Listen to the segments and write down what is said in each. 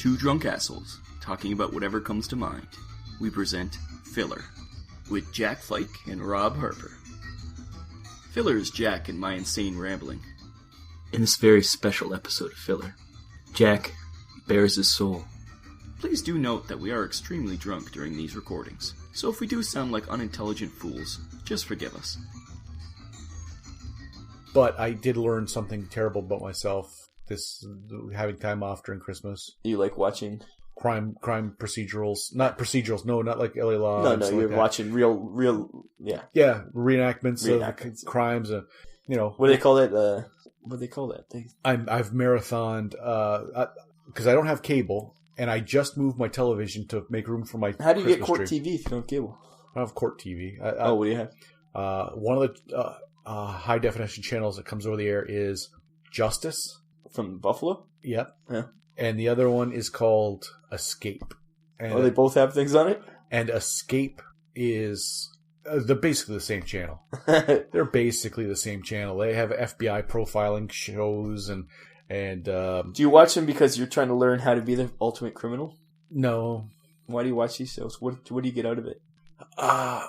Two drunk assholes talking about whatever comes to mind. We present Filler with Jack Fike and Rob Harper. Filler is Jack and my insane rambling. In this very special episode of Filler, Jack bares his soul. Please do note that we are extremely drunk during these recordings, so if we do sound like unintelligent fools, just forgive us. But I did learn something terrible about myself this having time off during Christmas. You like watching crime procedurals, not like LA Law. No, you're like watching real, yeah, reenactments of crimes. You know, what do they call it? What do they call that? I've marathoned because I don't have cable, and I just moved my television to make room for my. How do you Christmas get Court tree. TV if you don't have cable? I don't have Court TV. What do you have? One of the high definition channels that comes over the air is Justice from Buffalo. Yep. Yeah. And the other one is called Escape. And they both have things on it? And Escape is... they're basically the same channel. They're basically the same channel. They have FBI profiling shows and do you watch them because you're trying to learn how to be the ultimate criminal? No. Why do you watch these shows? What do you get out of it? The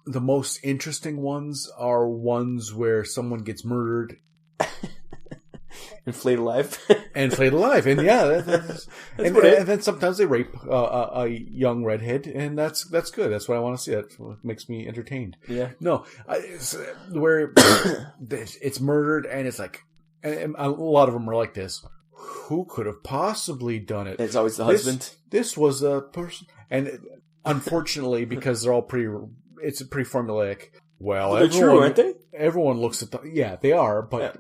most interesting ones are ones where someone gets murdered and flayed alive. And then sometimes they rape a young redhead, and that's good. That's what I want to see. That makes me entertained. Yeah. No, where it's murdered, and it's like, and a lot of them are like this. Who could have possibly done it? It's always the husband. This was a person, and unfortunately, because they're all it's pretty formulaic. Well, they're true, aren't they? Everyone looks at they are, but. Yeah.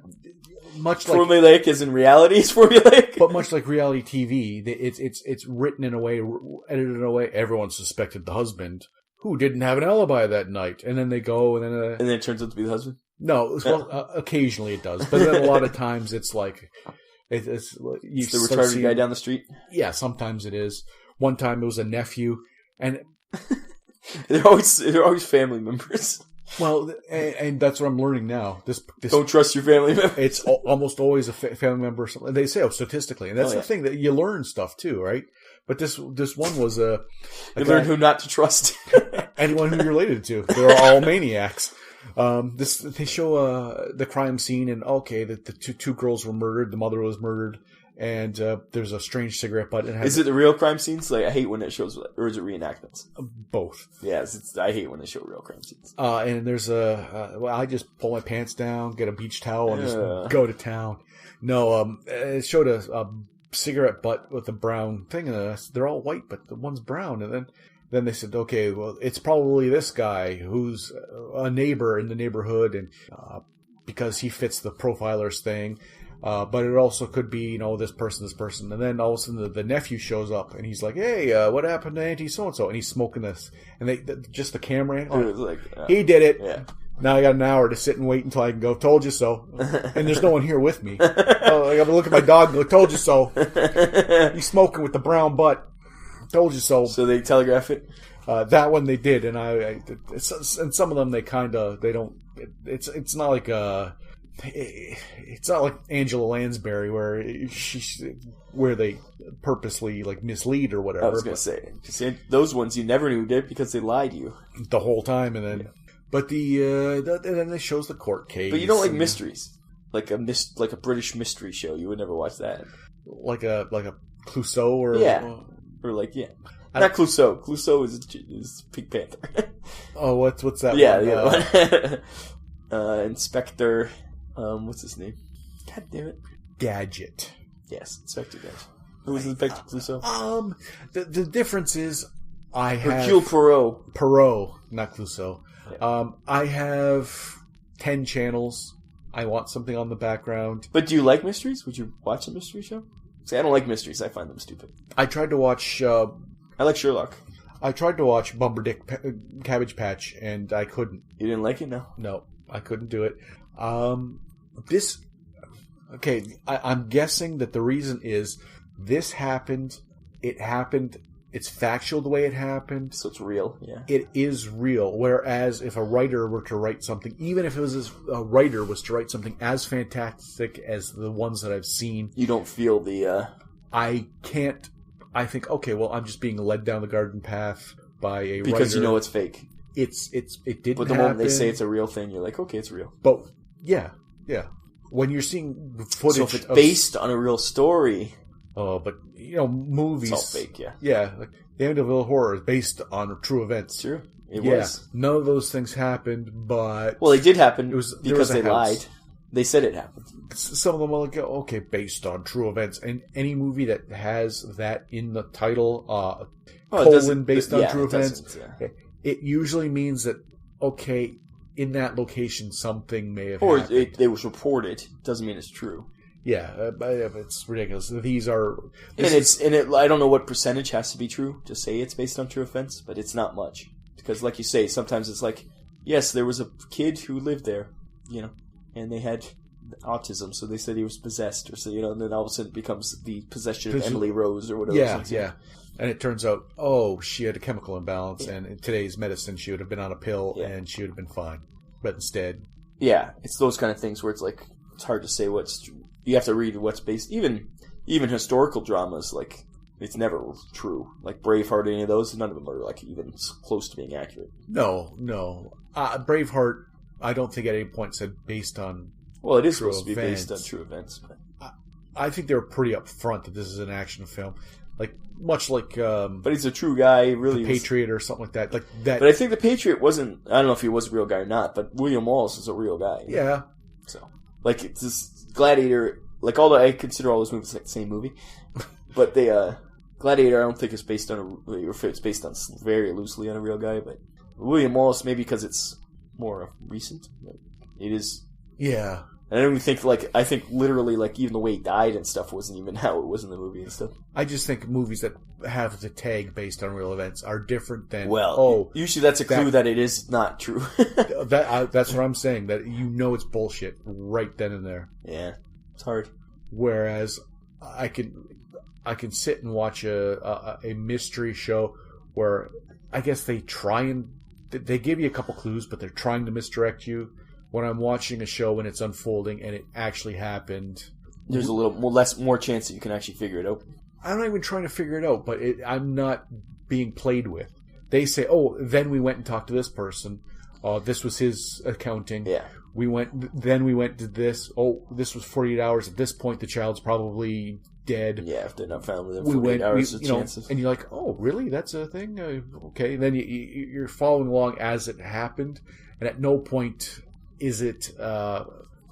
Much like formulaic as in reality is formulaic, but much like reality TV, it's written in a way, edited in a way. Everyone suspected the husband who didn't have an alibi that night, and then they go and then it turns out to be the husband. No, occasionally it does, but then a lot of times it's like it's the retarded guy down the street. Yeah, sometimes it is. One time it was a nephew, and they're always family members. Well, and that's what I'm learning now. This don't trust your family member. It's almost always a family member. They say, statistically, and that's the thing that you learn stuff too, right? But this one was you learn who not to trust. Anyone who you're related to. They're all maniacs. They show the crime scene, and the two girls were murdered. The mother was murdered. And there's a strange cigarette butt. Is it the real crime scenes? Like, I hate when it shows, or is it reenactments? Both. Yes, I hate when they show real crime scenes. And there's I just pull my pants down, get a beach towel, and just go to town. No, it showed a cigarette butt with a brown thing in it. They're all white, but the one's brown. And then they said, okay, well, it's probably this guy who's a neighbor in the neighborhood, and because he fits the profiler's thing. But it also could be, this person. And then all of a sudden the nephew shows up and he's like, hey, what happened to Auntie so-and-so? And he's smoking this. And just the camera. He did it. Yeah. Now I got an hour to sit and wait until I can go, told you so. And there's no one here with me. I got to look at my dog and go, told you so. He's smoking with the brown butt. Told you so. So they telegraph it? That one they did. And and some of them they don't, it's not like it's not like Angela Lansbury where they purposely mislead or whatever. I was going to say those ones you never knew did because they lied to you the whole time, and then but and then it shows the court case. But you don't like mysteries, like a British mystery show. You would never watch that, like a Clouseau or not Clouseau. Clouseau is Pink Panther. Oh, what's that? Yeah, one? The other one. Inspector. What's his name? God damn it. Gadget. Yes, Inspector Gadget. Who was Inspector Clouseau? The difference is I have... Hercule Poirot. Poirot, not Clouseau. Yeah. I have 10 channels. I want something on the background. But do you like mysteries? Would you watch a mystery show? See, I don't like mysteries. I find them stupid. I tried to watch... I like Sherlock. I tried to watch Bumberdick Cabbage Patch, and I couldn't. You didn't like it? No, I couldn't do it. I'm guessing that the reason is this happened. It happened. It's factual the way it happened. So it's real, yeah. It is real. Whereas if a writer were to write something, even if a writer was to write something as fantastic as the ones that I've seen, you don't feel the I can't. I think, okay, well, I'm just being led down the garden path by a Because writer. you know it's fake. It didn't But the happen. moment they say it's a real thing, you're like, okay, it's real. But yeah. When you're seeing footage, So if it's based on a real story, but movies, it's all fake. Yeah, yeah, like the Amityville Horror is based on true events. it's true. It was. None of those things happened, but Well, it did happen there was because a they house. lied. They said it happened. Some of them are like, okay, based on true events, and any movie that has that in the title, colon based on true events, it usually means that okay, in that location something may have happened. It was reported. Doesn't mean it's true. Yeah, but it's ridiculous. These are, I don't know what percentage has to be true to say it's based on true events, but it's not much because, like you say, sometimes it's like, yes, there was a kid who lived there, and they had autism, so they said he was possessed, or so, and then all of a sudden it becomes the possession of Emily Rose or whatever. Yeah. And it turns out, she had a chemical imbalance, and in today's medicine, she would have been on a pill, and she would have been fine. But instead, it's those kind of things where it's like it's hard to say what's. You have to read what's based. Even historical dramas, like it's never true. Like Braveheart, any of those, none of them are like even close to being accurate. No. Braveheart, I don't think at any point said based on. Well, it is true supposed to be events. based on true events. But I think they were pretty upfront that this is an action film, like much like. But he's a true guy, really. The Patriot or something like that, like that. But I think the Patriot wasn't. I don't know if he was a real guy or not, but William Wallace is a real guy. Yeah. So, like, it's this Gladiator. Like, I consider all those movies like the same movie, but Gladiator, I don't think is based on it's based on very loosely on a real guy. But William Wallace, maybe because it's more recent. It is. Yeah. And I don't even think, I think literally, even the way he died and stuff wasn't even how it was in the movie and stuff. I just think movies that have the tag based on real events are different than. Well, usually that's a clue that it is not true. That's what I'm saying. That it's bullshit right then and there. Yeah, it's hard. Whereas I can sit and watch a mystery show where I guess they try and they give you a couple clues, but they're trying to misdirect you. When I'm watching a show and it's unfolding and it actually happened, there's a little more chance that you can actually figure it out. I'm not even trying to figure it out, but I'm not being played with. They say, then we went and talked to this person. This was his accounting. Yeah. Then we went to this. This was 48 hours. At this point, the child's probably dead. Yeah, if they're not found within 48 hours, the chances. And you're like, really? That's a thing? Okay. And then you're following along as it happened, and at no point is it. But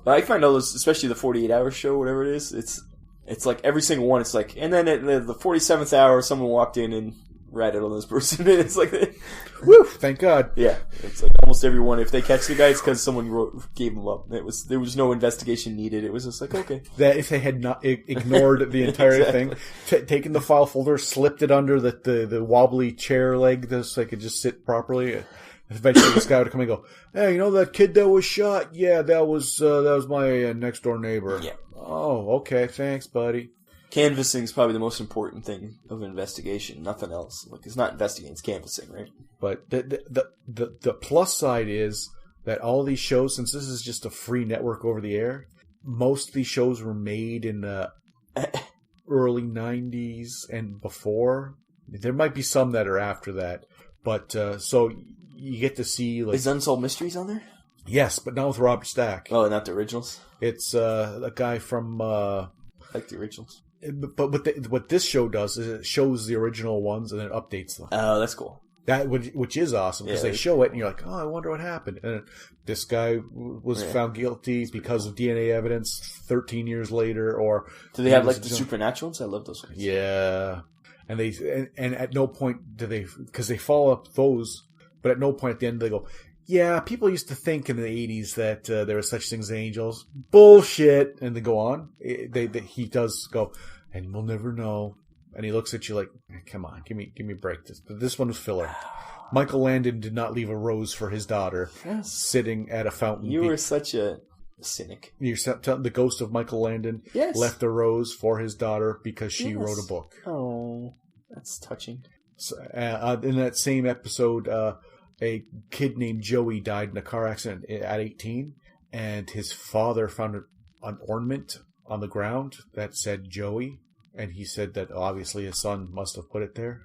I find all those, especially the 48-hour show, whatever it is, it's like every single one. It's like, and then at the 47th hour, someone walked in and ratted on this person. And it's like, woo! Thank God. Yeah, it's like almost everyone. If they catch the guy, it's because someone gave him up. There was no investigation needed. It was just like, okay. That if they had not ignored the entire thing, taken the file folder, slipped it under the wobbly chair leg, so they could just sit properly. Eventually, this guy would come and go, "Hey, that kid that was shot? Yeah, that was my next door neighbor." Yeah. Oh, okay. Thanks, buddy. Canvassing is probably the most important thing of investigation. Nothing else. Like, it's not investigating; it's canvassing, right? But the plus side is that all these shows, since this is just a free network over the air, most of these shows were made in the early '90s and before. There might be some that are after that, but so. You get to see Is Unsolved Mysteries on there? Yes, but not with Robert Stack. Oh, not the originals. It's a guy from. I like the originals. But what this show does is it shows the original ones and then updates them. Oh, that's cool. Which is awesome because they show it and you're like, I wonder what happened. And this guy was found guilty because of DNA evidence 13 years later. Or do they have the supernatural ones? I love those ones. Yeah, and at no point do they, because they follow up those. But at no point at the end they go, yeah, people used to think in the 80s that there were such things as angels. Bullshit. And they go on. He does go, and we'll never know. And he looks at you like, come on, give me a break. This one was filler. Michael Landon did not leave a rose for his daughter sitting at a fountain. You were such a cynic. The ghost of Michael Landon left a rose for his daughter because she wrote a book. Oh, that's touching. So, in that same episode, a kid named Joey died in a car accident at 18, and his father found an ornament on the ground that said Joey, and he said that obviously his son must have put it there,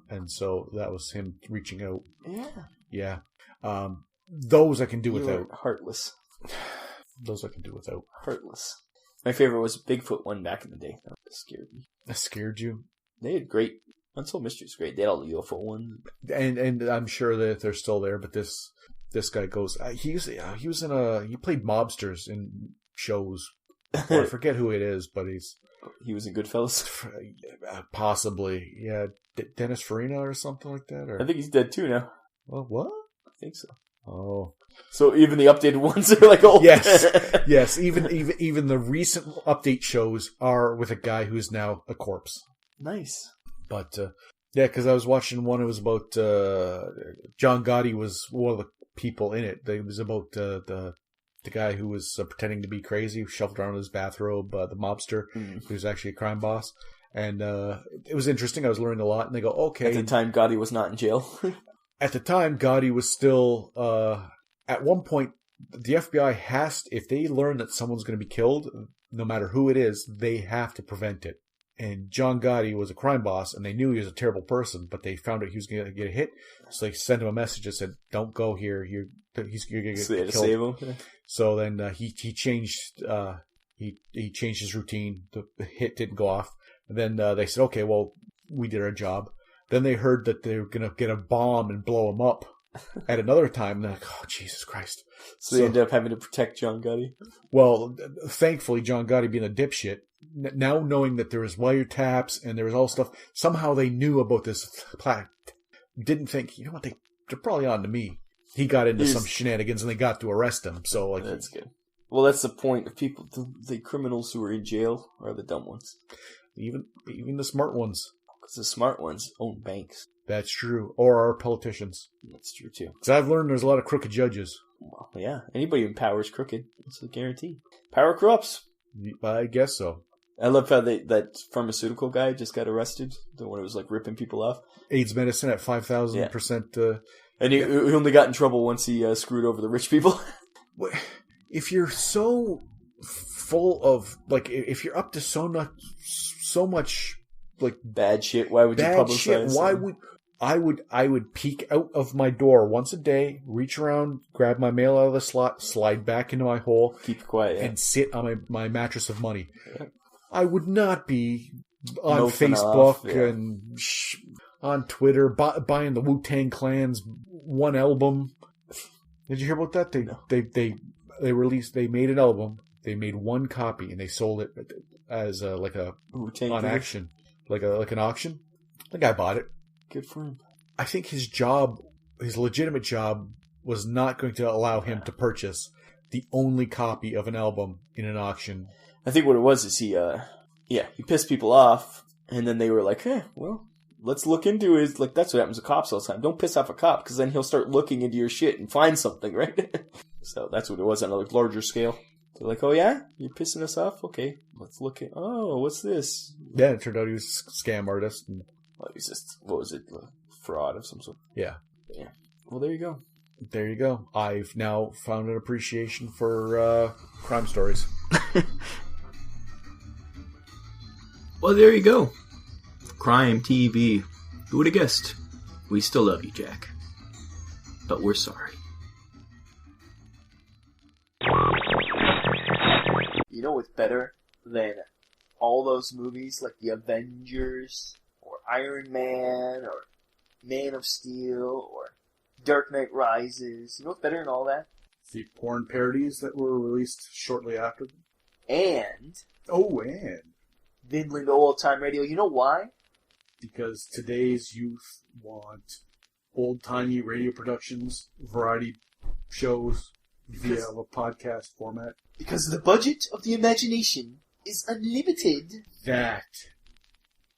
and so that was him reaching out. Yeah. Those I can do without. Heartless. Those I can do without. Heartless. My favorite was Bigfoot one back in the day. That scared me. That scared you? They had great. Unsolved Mysteries great. They had all the UFO ones. And I'm sure that they're still there, but this guy goes. He played mobsters in shows. I forget who it is, but he was in Goodfellas. Possibly, yeah. Dennis Farina or something like that. Or I think he's dead too now. Well, what? I think so. Oh, so even the updated ones are like old. Yes. Even the recent update shows are with a guy who's now a corpse. Nice. But yeah, because I was watching one. It was about John Gotti was one of the people in it. It was about the guy who was pretending to be crazy, who shuffled around in his bathrobe. The mobster who was actually a crime boss, and it was interesting. I was learning a lot. And they go, okay. At the time, Gotti was not in jail. At the time, Gotti was still. At one point, the FBI if they learn that someone's going to be killed, no matter who it is, they have to prevent it. And John Gotti was a crime boss, and they knew he was a terrible person, but they found out he was going to get hit. So they sent him a message that said, "Don't go here. You're going to get so they had killed." To save him. So then he changed he changed his routine. The hit didn't go off. And then they said, "Okay, well, we did our job." Then they heard that they were going to get a bomb and blow him up at another time. They're like, "Oh, Jesus Christ!" So they ended up having to protect John Gotti. Well, thankfully, John Gotti being a dipshit. Now knowing that there was wiretaps and there was all stuff, somehow they knew about this. Didn't think, you know what, they're probably on to me. He got into some shenanigans and they got to arrest him. So like, that's good. Well, that's the point of people. The criminals who are in jail are the dumb ones. Even the smart ones. Because the smart ones own banks. That's true. Or are politicians. That's true too. Because I've learned there's a lot of crooked judges. Well, yeah. Anybody in power is crooked. That's a guarantee. Power corrupts. I guess so. I love how that pharmaceutical guy just got arrested. The one who was like ripping people off. AIDS medicine at 5,000%. And he only got in trouble once he screwed over the rich people. If you're so full of, like, if you're up to so much like bad shit, why would you publicize shit? Why would I would peek out of my door once a day, reach around, grab my mail out of the slot, slide back into my hole, keep it quiet, and sit on my mattress of money. Yeah. I would not be on Milking Facebook off, yeah. and on Twitter buying the Wu-Tang Clan's one album. Did you hear about that? They released. They made an album. They made one copy and they sold it as like a Wu-Tang on action, like an auction. The guy bought it. Good for him. I think his legitimate job, was not going to allow him to purchase the only copy of an album in an auction. I think what it was is he pissed people off, and then they were like, well, let's look into it. Like, that's what happens to cops all the time. Don't piss off a cop, because then he'll start looking into your shit and find something, right? So that's what it was on a larger scale. They're like, oh yeah? You're pissing us off? Okay, let's look at, what's this? Yeah, it turned out he was a scam artist. And... well, he's just, what was it? Fraud of some sort. Yeah. Yeah. Well, there you go. There you go. I've now found an appreciation for crime stories. Well, there you go. Crime TV. Who would have guessed? We still love you, Jack. But we're sorry. You know what's better than all those movies like The Avengers, or Iron Man, or Man of Steel, or Dark Knight Rises? You know what's better than all that? The porn parodies that were released shortly after them. And Vinland Old Time Radio. You know why? Because today's youth want old-timey radio productions, variety shows via a podcast format. Because the budget of the imagination is unlimited. That.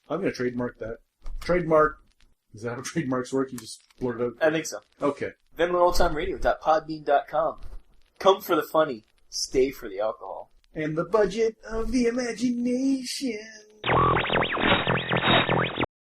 I'm going to trademark that. Trademark. Is that how trademarks work? You just blurt it out? I think so. Okay. VinlandOldTimeRadio.podbean.com. Come for the funny. Stay for the alcohol. And the budget of the imagination.